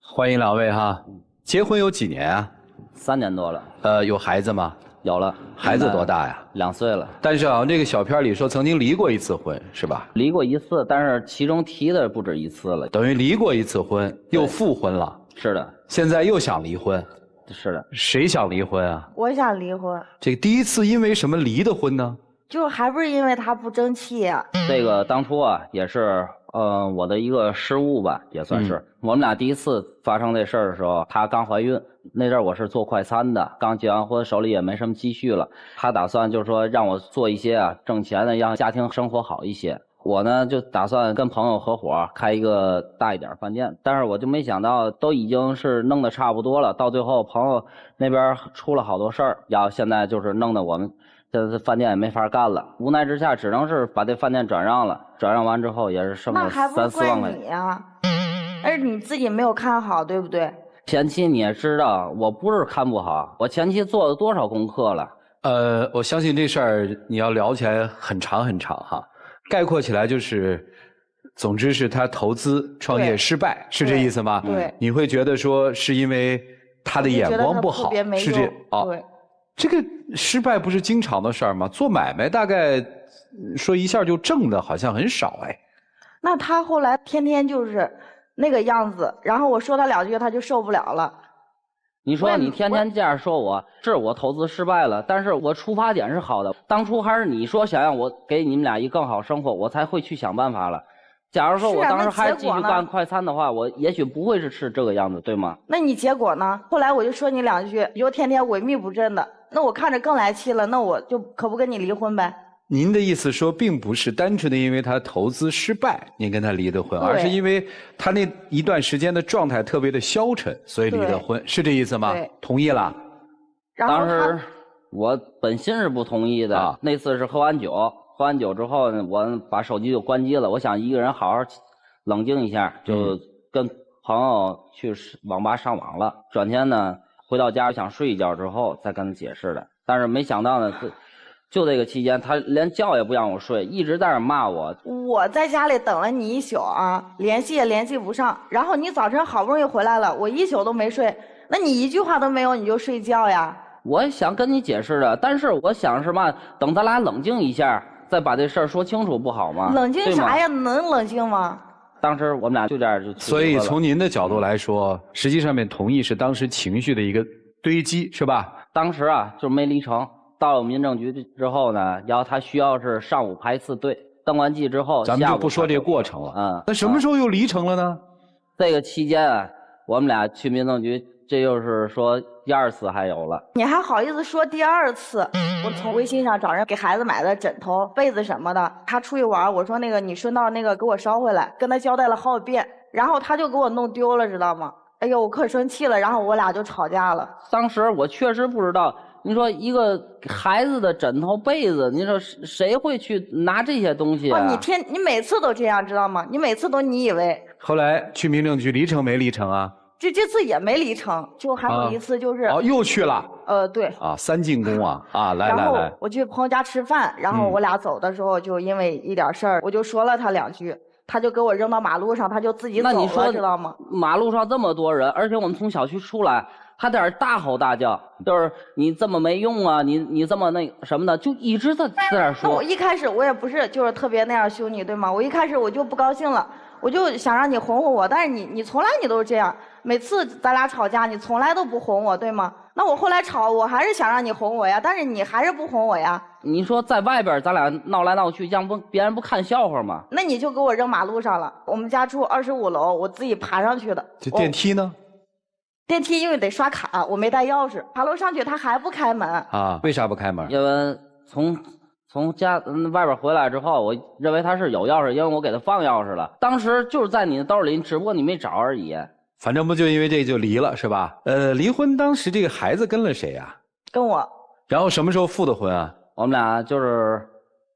欢迎两位哈。结婚有几年啊？3年多了。有孩子吗？有了。孩子多大呀？2岁了。但是好像这个小片里说曾经离过一次婚，是吧？离过一次，但是其中提的不止一次了。等于离过一次婚，又复婚了。是的。现在又想离婚。是的。谁想离婚啊？我想离婚。这个第一次因为什么离的婚呢？就还不是因为他不争气啊。这个当初啊，也是我的一个失误吧，也算是。我们俩第一次发生这事儿的时候，她刚怀孕，那阵儿我是做快餐的，刚结完婚，手里也没什么积蓄了。她打算就是说让我做一些挣钱的，让家庭生活好一些。我呢就打算跟朋友合伙开一个大一点饭店，但是我就没想到都已经是弄得差不多了，到最后朋友那边出了好多事儿，然后现在就是弄得我们这饭店也没法干了，无奈之下只能是把这饭店转让了，转让完之后也是剩了3、4万块钱。那还不怪你啊，而你自己没有看好，对不对？前期你也知道，我不是看不好，我前期做了多少功课了。我相信这事儿你要聊起来很长很长哈。概括起来就是，总之是他投资创业失败，是这意思吗？对。你会觉得说是因为他的眼光不好，是这对。这个失败不是经常的事儿吗？做买卖大概说一下就挣的好像很少哎。那他后来天天就是那个样子，然后我说他2句他就受不了了。你说你天天这样说我，是我投资失败了，但是我出发点是好的，当初还是你说想让我给你们俩一更好生活，我才会去想办法了。假如说我当时还继续干快餐的话，我也许不会是这个样子，对吗？那你结果呢？后来我就说你2句，你就天天萎靡不振的，那我看着更来气了，那我就可不跟你离婚呗。您的意思说，并不是单纯的因为他投资失败，您跟他离的婚，而是因为他那一段时间的状态特别的消沉，所以离的婚，是这意思吗？同意了。当时我本心是不同意的，那次是喝完酒之后呢，我把手机就关机了，我想一个人好好冷静一下，就跟朋友去网吧上网了。转天呢，回到家想睡一觉之后再跟他解释的，但是没想到呢，就这个期间，他连觉也不让我睡，一直在那骂我。我在家里等了你一宿啊，联系也联系不上，然后你早晨好不容易回来了，我一宿都没睡，那你一句话都没有，你就睡觉呀？我想跟你解释的，但是我想是嘛，等咱俩冷静一下，再把这事儿说清楚不好吗？冷静啥呀？能冷静吗？当时我们俩就这样就。所以从您的角度来说，实际上面同意是当时情绪的一个堆积，是吧？当时就没离成。到了民政局之后呢，然后他需要是上午排一次队，登完记之后，咱们就不说这个过程了。那什么时候又离成了呢？这个期间我们俩去民政局，这就是说第2次还有了。你还好意思说第2次？我从微信上找人给孩子买的枕头、被子什么的，他出去玩，我说那个你顺道那个给我捎回来，跟他交代了好几遍，然后他就给我弄丢了，知道吗？哎呦，我可生气了，然后我俩就吵架了。当时我确实不知道。你说一个孩子的枕头被子，你说谁会去拿这些东西啊？你每次都这样，知道吗？你每次都你以为。后来去民政局离成没离成啊？这次也没离成，就还有一次就是又去了。对。3进宫来。然后我去朋友家吃饭，然后我俩走的时候就因为一点事儿，我就说了他2句，他就给我扔到马路上，他就自己走了，那你说知道吗？马路上这么多人，而且我们从小区出来。他在那大吼大叫，就是你这么没用啊，你这么那什么的，就一直在那说。我一开始我也不是就是特别那样凶你，对吗？我一开始我就不高兴了，我就想让你哄哄我，但是你从来你都是这样，每次咱俩吵架你从来都不哄我，对吗？那我后来吵，我还是想让你哄我呀，但是你还是不哄我呀。你说在外边咱俩闹来闹去，让别人不看笑话吗？那你就给我扔马路上了。我们家住25楼，我自己爬上去的。这电梯呢？电梯因为得刷卡，我没带钥匙，爬楼上去他还不开门为啥不开门？因为从家外边回来之后，我认为他是有钥匙，因为我给他放钥匙了。当时就是在你的兜里，只不过你没找而已。反正不就因为这就离了是吧？离婚当时这个孩子跟了谁呀？跟我。然后什么时候复的婚啊？我们俩就是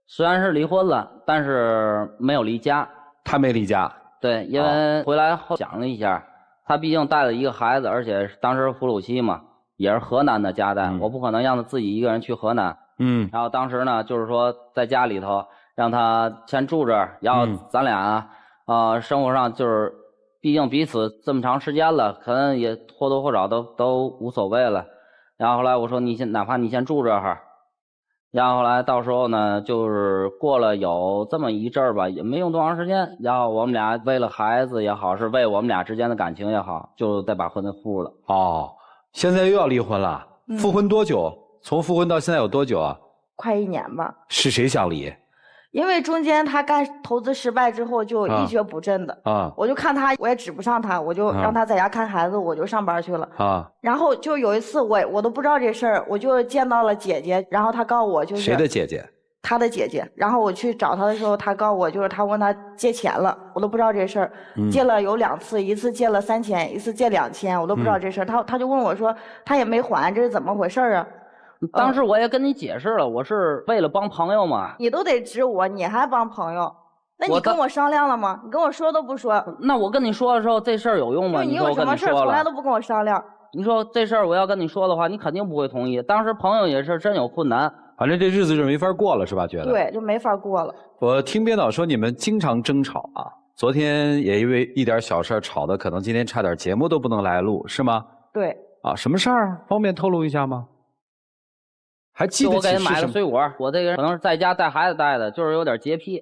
虽然是离婚了，但是没有离家。他没离家。对，因为回来后想了一下。他毕竟带了一个孩子，而且当时哺乳期嘛，也是河南的家带，我不可能让他自己一个人去河南。然后当时呢，就是说在家里头让他先住着，然后咱俩生活上就是毕竟彼此这么长时间了，可能也或多或少都无所谓了。然后后来我说哪怕你先住这儿，然后后来到时候呢，就是过了有这么一阵儿吧，也没用多长时间，然后我们俩为了孩子也好，是为我们俩之间的感情也好，就再把婚给复了。哦，现在又要离婚了？复婚多久？从复婚到现在有多久啊？快1年吧。是谁想离？因为中间他干投资失败之后就一蹶不振的我就看他，我也指不上他，我就让他在家看孩子，我就上班去了然后就有一次我都不知道这事儿，我就见到了姐姐，然后他告诉我就是谁的姐姐？他的姐姐。然后我去找他的时候，他告诉我就是他问他借钱了，我都不知道这事儿借了有2次，一次借了3000，一次借2000，我都不知道这事儿他就问我说他也没还，这是怎么回事啊？当时我也跟你解释了，我是为了帮朋友嘛。你都得指我，你还帮朋友？那你跟我商量了吗？你跟我说都不说。那我跟你说的时候，这事儿有用吗？你有什么事从来都不跟我商量。你说这事儿我要跟你说的话，你肯定不会同意。当时朋友也是真有困难，反正这日子就没法过了，是吧？觉得对，就没法过了。我听编导说你们经常争吵啊，昨天也因为一点小事吵的，可能今天差点节目都不能来录，是吗？对。啊，什么事儿？方便透露一下吗？还记得起是什么？我给你买了水果，我这个人可能是在家带孩子带的，就是有点洁癖。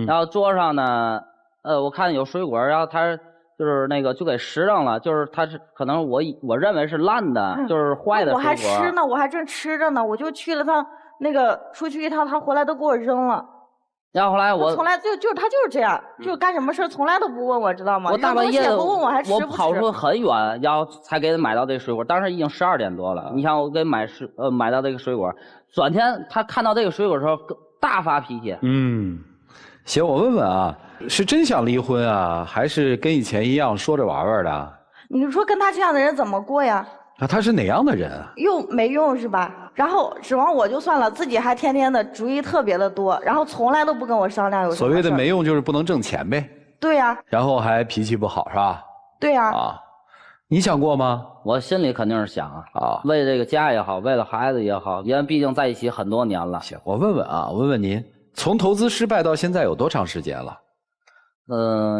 然后桌上呢，我看有水果，然后他就是那个就给拾上了，就是他是可能我认为是烂的，就是坏的水果。我还吃呢，我还正吃着呢，我就去了趟那个出去一趟，他回来都给我扔了。然后后来我从来他就是这样，就干什么事从来都不问我，知道吗？我大半夜的不问我还吃不吃？我跑出很远，然后才给他买到这水果。当时已经12点多了，你看我给买到这个水果，转天他看到这个水果的时候大发脾气。行，我问问啊，是真想离婚啊，还是跟以前一样说着玩玩的？你说跟他这样的人怎么过呀？啊，他是哪样的人啊？又没用是吧？然后指望我就算了，自己还天天的主意特别的多，然后从来都不跟我商量有什么事。所谓的没用就是不能挣钱呗。对呀。然后还脾气不好是吧？对呀。啊，你想过吗？我心里肯定是想啊，为这个家也好，为了孩子也好，因为毕竟在一起很多年了。行，我问问啊，我问问您，从投资失败到现在有多长时间了？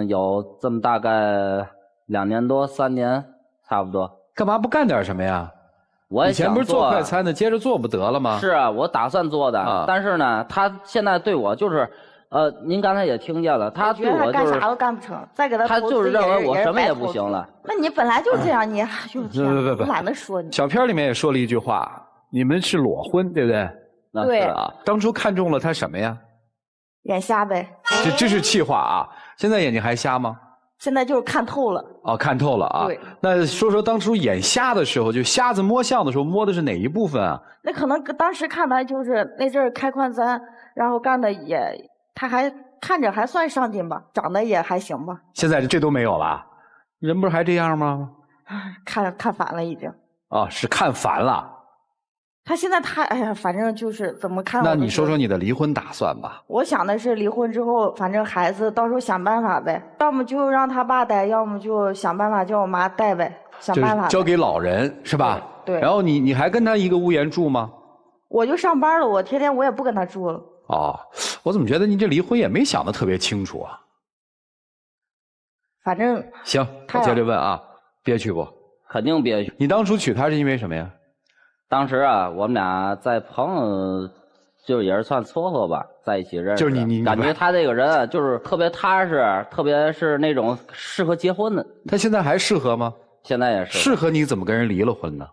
有这么大概2年多3年差不多。干嘛不干点什么呀？我也想以前不是做快餐的，接着做不得了吗？是啊，我打算做的，但是呢，他现在对我就是，您刚才也听见了，他对我就是干啥都干不成，再给他他就是认为我什么也不行了。那你本来就这样，你还就不懒得说你。小片里面也说了一句话，你们是裸婚，对不对？对啊，当初看中了他什么呀？眼瞎呗。这是气话啊！现在眼睛还瞎吗？现在就是看透了。哦，看透了啊。对。那说说当初眼瞎的时候，就瞎子摸象的时候，摸的是哪一部分啊？那可能当时看他就是那阵儿开快餐，然后干的他还看着还算上进吧，长得也还行吧。现在这都没有了，人不是还这样吗？看烦了已经。啊，是看烦了。他现在哎呀，反正就是怎么看。那你说说你的离婚打算吧。我想的是离婚之后，反正孩子到时候想办法呗，要么就让他爸带，要么就想办法叫我妈带呗，想办法。交给老人是吧？对。然后你还跟他一个屋檐住吗？我就上班了，我天天我也不跟他住了。哦，我怎么觉得你这离婚也没想得特别清楚啊？反正行，我接着问啊，憋屈不？肯定憋屈。你当初娶她是因为什么呀？当时啊，我们俩在朋友，就也是算撮合吧，在一起认识。就是你感觉他这个人啊，就是特别踏实，特别是那种适合结婚的。他现在还适合吗？现在也是。适合你怎么跟人离了婚呢？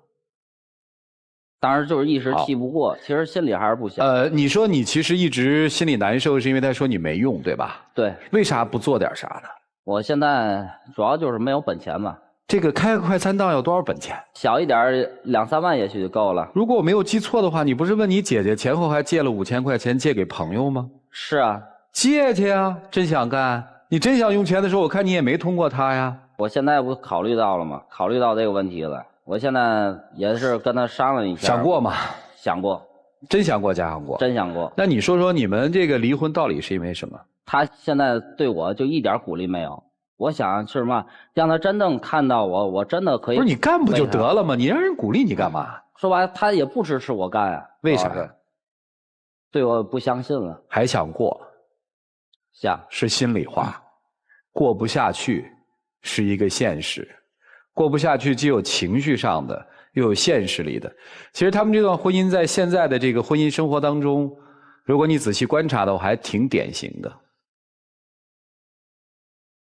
当时就是一时气不过，其实心里还是不想。你说你其实一直心里难受，是因为他说你没用，对吧？对。为啥不做点啥呢？我现在主要就是没有本钱嘛。这个开个快餐档要多少本钱？小一点2、3万也许就够了。如果我没有记错的话，你不是问你姐姐前后还借了5000块钱借给朋友吗？是啊。借去啊，真想干。你真想用钱的时候，我看你也没通过他呀。我现在不考虑到了吗？考虑到这个问题了。我现在也是跟他商量一下。想过吗？想过。真想过，假想过。真想过。那你说说你们这个离婚到底是因为什么？他现在对我就一点鼓励没有。我想是什么？让他真正看到我真的可以。不是你干不就得了吗？你让人鼓励你干嘛？说白了，他也不支持我干啊。为啥？对我不相信了。还想过？想。是心里话。过不下去，是一个现实，过不下去既有情绪上的，又有现实里的。其实他们这段婚姻在现在的这个婚姻生活当中，如果你仔细观察的话，还挺典型的。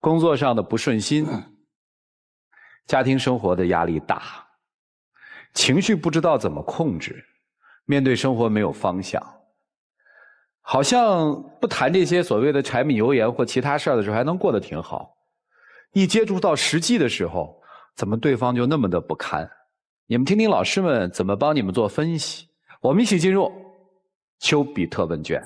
工作上的不顺心，家庭生活的压力大，情绪不知道怎么控制，面对生活没有方向。好像不谈这些所谓的柴米油盐或其他事儿的时候还能过得挺好，一接触到实际的时候，怎么对方就那么的不堪？你们听听老师们怎么帮你们做分析。我们一起进入丘比特问卷。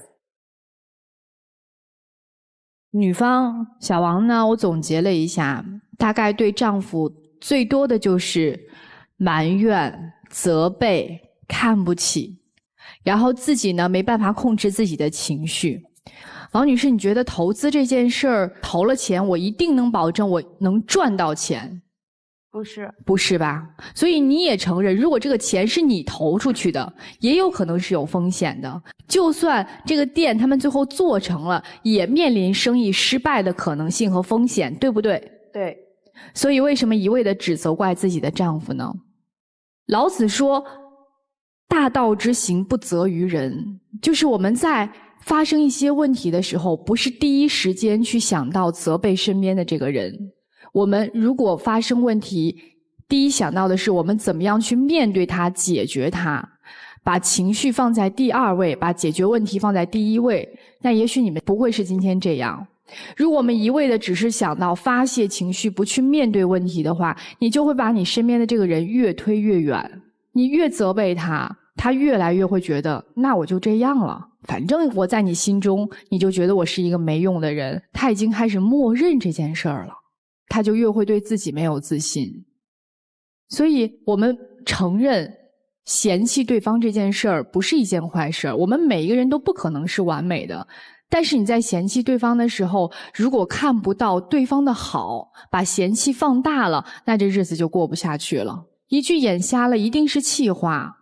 女方小王呢，我总结了一下，大概对丈夫最多的就是埋怨、责备、看不起，然后自己呢没办法控制自己的情绪。王女士，你觉得投资这件事儿，投了钱我一定能保证我能赚到钱？不是，不是吧？所以你也承认，如果这个钱是你投出去的，也有可能是有风险的。就算这个店他们最后做成了，也面临生意失败的可能性和风险，对不对？对。所以为什么一味地只责怪自己的丈夫呢？老子说，大道之行不责于人，就是我们在发生一些问题的时候，不是第一时间去想到责备身边的这个人。我们如果发生问题，第一想到的是我们怎么样去面对它、解决它，把情绪放在第二位，把解决问题放在第一位，那也许你们不会是今天这样。如果我们一味的只是想到发泄情绪，不去面对问题的话，你就会把你身边的这个人越推越远。你越责备他，他越来越会觉得，那我就这样了，反正我在你心中，你就觉得我是一个没用的人。他已经开始默认这件事儿了，他就越会对自己没有自信。所以我们承认嫌弃对方这件事儿不是一件坏事儿，我们每一个人都不可能是完美的。但是你在嫌弃对方的时候，如果看不到对方的好，把嫌弃放大了，那这日子就过不下去了。一句眼瞎了一定是气话。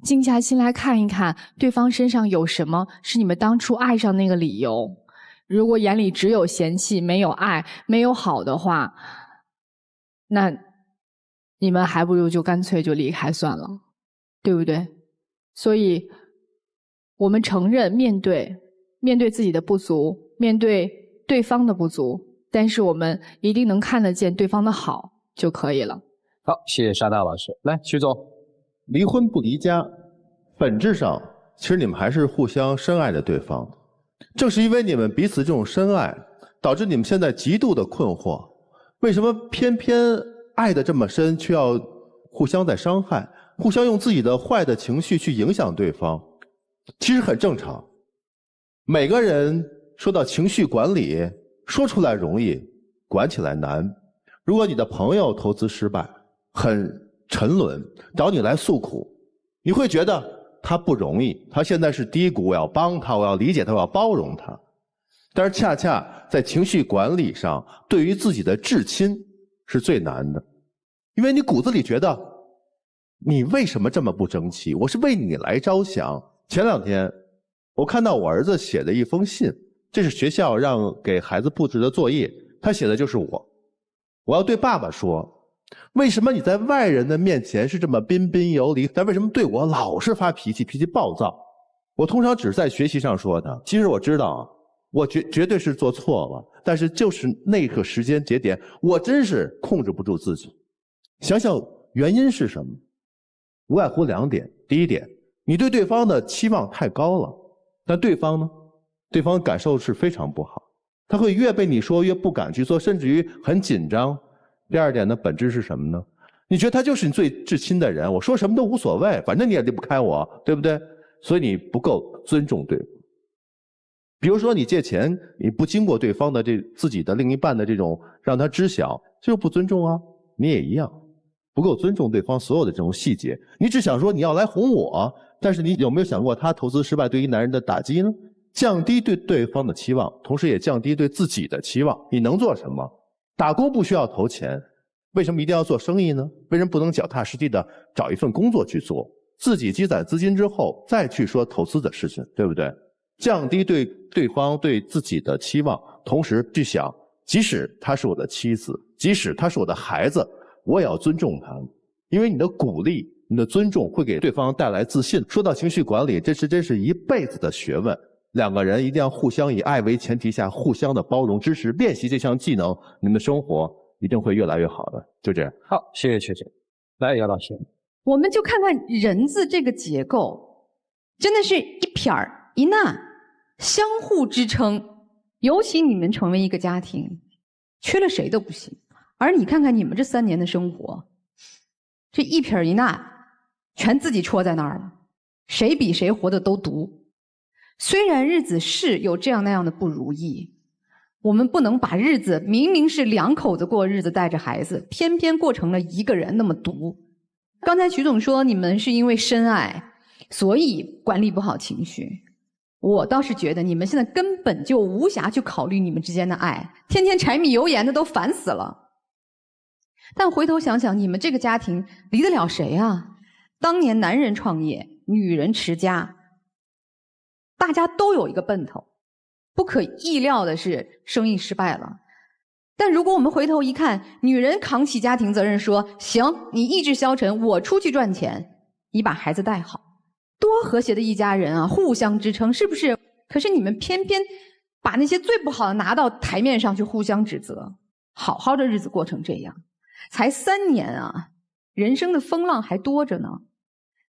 静下心来看一看，对方身上有什么是你们当初爱上那个理由。如果眼里只有嫌弃，没有爱，没有好的话，那你们还不如就干脆就离开算了，对不对？所以我们承认面对自己的不足，面对对方的不足，但是我们一定能看得见对方的好就可以了。好，谢谢沙大老师。来，徐总。离婚不离家，本质上其实你们还是互相深爱着对方。正是因为你们彼此这种深爱，导致你们现在极度的困惑，为什么偏偏爱得这么深，却要互相在伤害，互相用自己的坏的情绪去影响对方？其实很正常。每个人说到情绪管理，说出来容易，管起来难。如果你的朋友投资失败，很沉沦，找你来诉苦，你会觉得他不容易，他现在是低谷，我要帮他，我要理解他，我要包容他。但是恰恰在情绪管理上，对于自己的至亲是最难的，因为你骨子里觉得你为什么这么不争气，我是为你来着想。前两天我看到我儿子写的一封信，这是学校让给孩子布置的作业，他写的就是我要对爸爸说，为什么你在外人的面前是这么彬彬有礼，但为什么对我老是发脾气，脾气暴躁？我通常只是在学习上说的，其实我知道我绝对是做错了，但是就是那个时间节点，我真是控制不住自己。想想原因是什么？无外乎两点。第一点，你对对方的期望太高了，但对方呢？对方感受是非常不好，他会越被你说越不敢去做，甚至于很紧张。第二点的本质是什么呢？你觉得他就是你最至亲的人，我说什么都无所谓，反正你也离不开我，对不对？所以你不够尊重对方。比如说你借钱，你不经过对方的自己的另一半的这种让他知晓，这就不尊重啊。你也一样，不够尊重对方所有的这种细节。你只想说你要来哄我，但是你有没有想过他投资失败对于男人的打击呢？降低对对方的期望，同时也降低对自己的期望。你能做什么？打工不需要投钱，为什么一定要做生意呢？为什么不能脚踏实地的找一份工作去做，自己积攒资金之后再去说投资的事情，对不对？降低对对方对自己的期望，同时去想即使她是我的妻子，即使她是我的孩子，我也要尊重她，因为你的鼓励、你的尊重会给对方带来自信。说到情绪管理，这真是一辈子的学问。两个人一定要互相以爱为前提下，互相的包容支持，练习这项技能，你们的生活一定会越来越好的。就这样。好，谢谢学姐。来，姚老师，我们就看看人字这个结构，真的是一撇儿一捺，相互支撑。尤其你们成为一个家庭，缺了谁都不行。而你看看你们这3年的生活，这一撇儿一捺，全自己戳在那儿了，谁比谁活得都毒。虽然日子是有这样那样的不如意，我们不能把日子明明是2口子过日子带着孩子，偏偏过成了一个人那么毒。刚才徐总说你们是因为深爱，所以管理不好情绪。我倒是觉得你们现在根本就无暇去考虑你们之间的爱，天天柴米油盐的都烦死了。但回头想想，你们这个家庭离得了谁啊？当年男人创业，女人持家，大家都有一个奔头。不可意料的是，生意失败了。但如果我们回头一看，女人扛起家庭责任说，行，你意志消沉，我出去赚钱，你把孩子带好，多和谐的一家人啊，互相支撑，是不是？可是你们偏偏把那些最不好的拿到台面上去互相指责，好好的日子过成这样，才3年啊，人生的风浪还多着呢。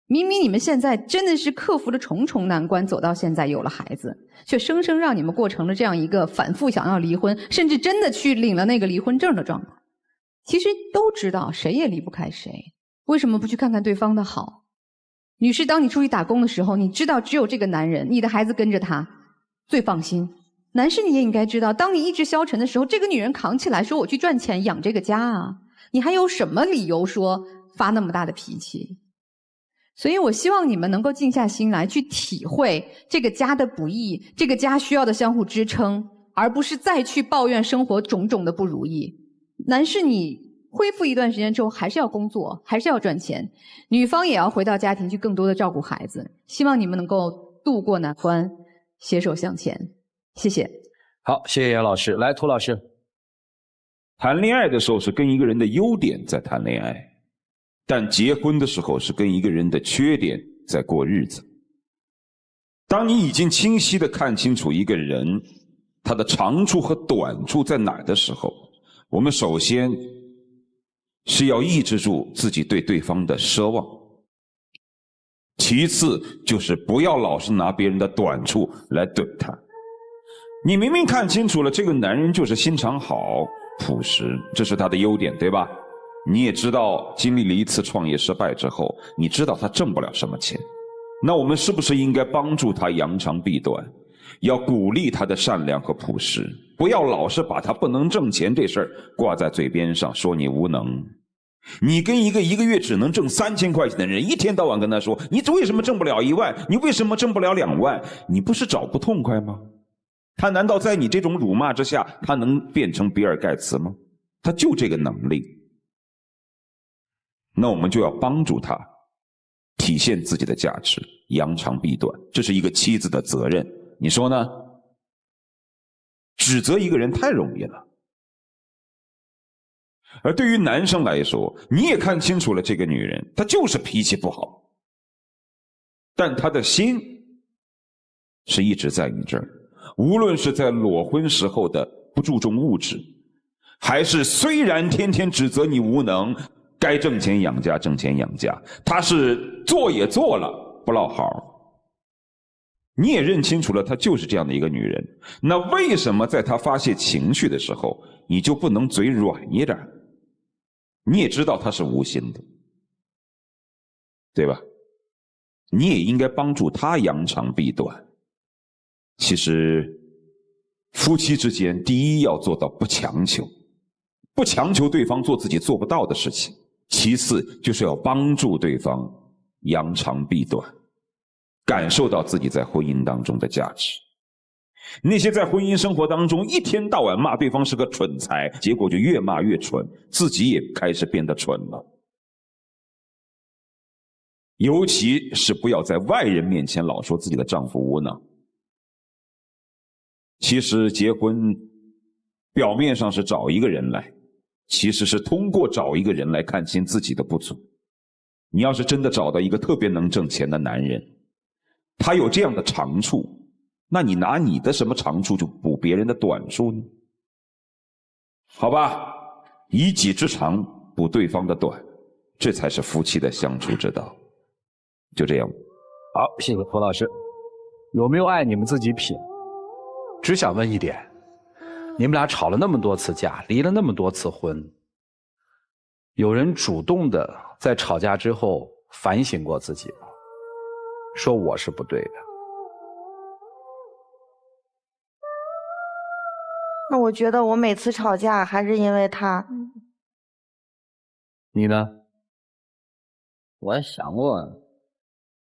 明明你们现在真的是克服了重重难关，走到现在有了孩子，却生生让你们过成了这样一个反复想要离婚，甚至真的去领了那个离婚证的状态。其实都知道谁也离不开谁，为什么不去看看对方的好？女士，当你出去打工的时候，你知道只有这个男人，你的孩子跟着他最放心。男士，你也应该知道，当你意志消沉的时候，这个女人扛起来说我去赚钱养这个家啊，你还有什么理由说发那么大的脾气？所以我希望你们能够静下心来，去体会这个家的不易，这个家需要的相互支撑，而不是再去抱怨生活种种的不如意。男士，你恢复一段时间之后，还是要工作，还是要赚钱，女方也要回到家庭去更多的照顾孩子。希望你们能够度过难关，携手向前。谢谢。好，谢谢姚老师。来，涂老师。谈恋爱的时候是跟一个人的优点在谈恋爱，但结婚的时候是跟一个人的缺点在过日子。当你已经清晰地看清楚一个人他的长处和短处在哪儿的时候，我们首先是要抑制住自己对对方的奢望，其次就是不要老是拿别人的短处来怼他。你明明看清楚了，这个男人就是心肠好、朴实，这是他的优点，对吧？你也知道经历了一次创业失败之后，你知道他挣不了什么钱，那我们是不是应该帮助他扬长避短，要鼓励他的善良和朴实，不要老是把他不能挣钱这事儿挂在嘴边上，说你无能。你跟一个月只能挣3000块钱的人，一天到晚跟他说你为什么挣不了1万，你为什么挣不了2万，你不是找不痛快吗？他难道在你这种辱骂之下，他能变成比尔盖茨吗？他就这个能力。那我们就要帮助他体现自己的价值，扬长避短，这是一个妻子的责任。你说呢？指责一个人太容易了。而对于男生来说，你也看清楚了这个女人，她就是脾气不好，但她的心是一直在你这儿。无论是在裸婚时候的不注重物质，还是虽然天天指责你无能，该挣钱养家挣钱养家，她是做也做了不落好。你也认清楚了她就是这样的一个女人，那为什么在她发泄情绪的时候你就不能嘴软一点？你也知道她是无心的，对吧？你也应该帮助她扬长避短。其实夫妻之间，第一要做到不强求，不强求对方做自己做不到的事情，其次就是要帮助对方扬长避短，感受到自己在婚姻当中的价值。那些在婚姻生活当中一天到晚骂对方是个蠢材，结果就越骂越蠢，自己也开始变得蠢了。尤其是不要在外人面前老说自己的丈夫无能。其实结婚表面上是找一个人来，其实是通过找一个人来看清自己的不足。你要是真的找到一个特别能挣钱的男人，他有这样的长处，那你拿你的什么长处就补别人的短处呢？好吧，以己之长补对方的短，这才是夫妻的相处之道。就这样。好，谢谢涂老师。有没有爱你们自己品。只想问一点，你们俩吵了那么多次架，离了那么多次婚，有人主动的在吵架之后反省过自己吗？说我是不对的。那我觉得我每次吵架还是因为他。你呢？我也想过，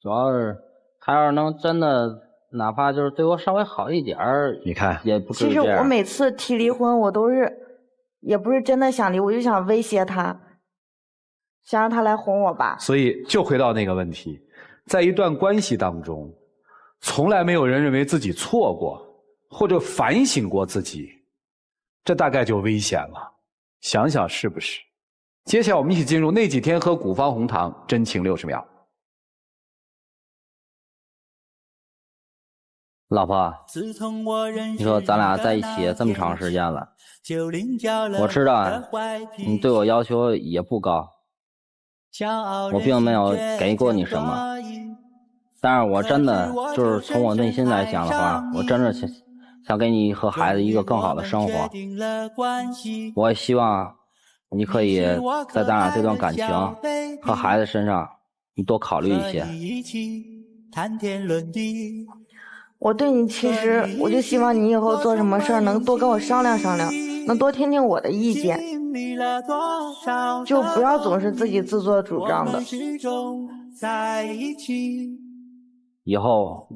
主要是他要是能真的，哪怕就是对我稍微好一点儿，你看也不至于这样。其实我每次提离婚，我都是，也不是真的想离，我就想威胁他，想让他来哄我吧。所以就回到那个问题，在一段关系当中，从来没有人认为自己错过，或者反省过自己，这大概就危险了。想想是不是？接下来我们一起进入那几天喝古方红糖真情60秒。老婆，你说咱俩在一起这么长时间了，我知道你对我要求也不高，我并没有给过你什么，但是我真的就是从我内心来讲的话，我真的想给你和孩子一个更好的生活。我也希望你可以在咱俩这段感情和孩子身上你多考虑一些。我对你其实我就希望你以后做什么事儿能多跟我商量商量，能多听听我的意见，就不要总是自己自作主张的。以后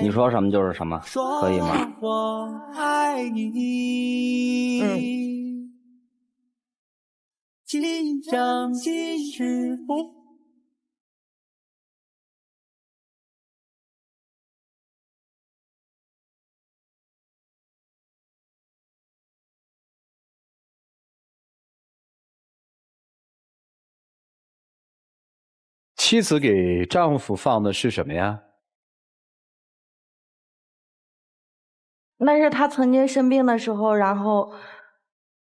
你说什么就是什么，可以吗？妻子给丈夫放的是什么呀？那是他曾经生病的时候，然后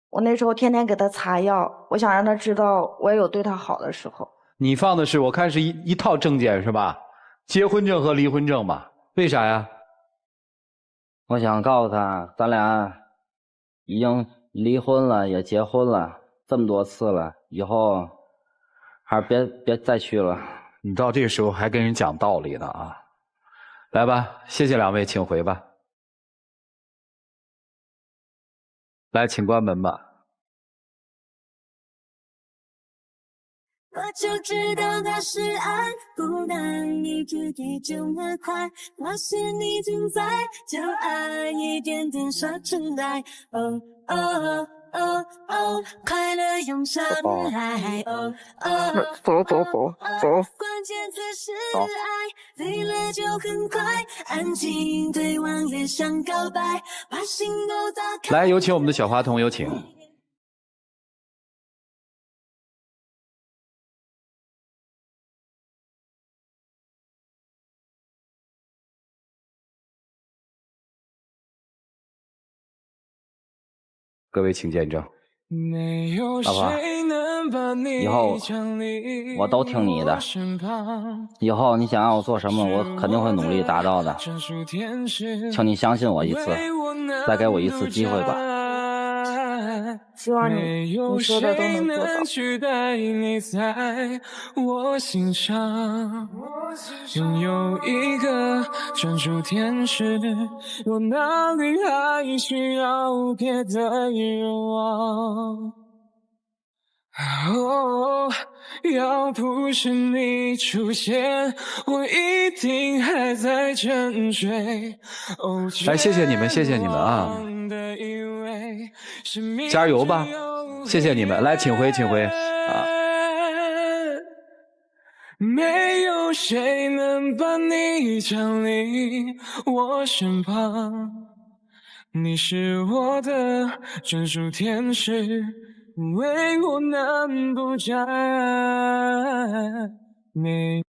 我那时候天天给他擦药，我想让他知道我也有对他好的时候。你放的是，我看是一套证件是吧？结婚证和离婚证吧？为啥呀？我想告诉他，咱俩已经离婚了，也结婚了这么多次了，以后还是别再去了。你到这个时候还跟人讲道理呢啊！来吧，谢谢两位，请回吧。来，请关门吧。我就知道它是爱，不难一直地这么快，发现你正在将爱一点点刷出来。哦哦哦哦，快乐涌上来。哦哦，走。关键词是爱，累了就很快，安静对望也想告白，把心都打开。来，有请我们的小花童，有请。各位请见证。老婆，以后我都听你的，以后你想让我做什么，我肯定会努力达到的，请你相信我一次，再给我一次机会吧。希望你说的都能做到。拥有一个专属天使，我哪里还需要别的欲望？哦，要不是你出现，我一定还在沉睡。来，谢谢你们，谢谢你们啊！加油吧，谢谢你们。来，请回，请回啊！没有谁能把你降临我身旁，你是我的专属天使，为我漫步在每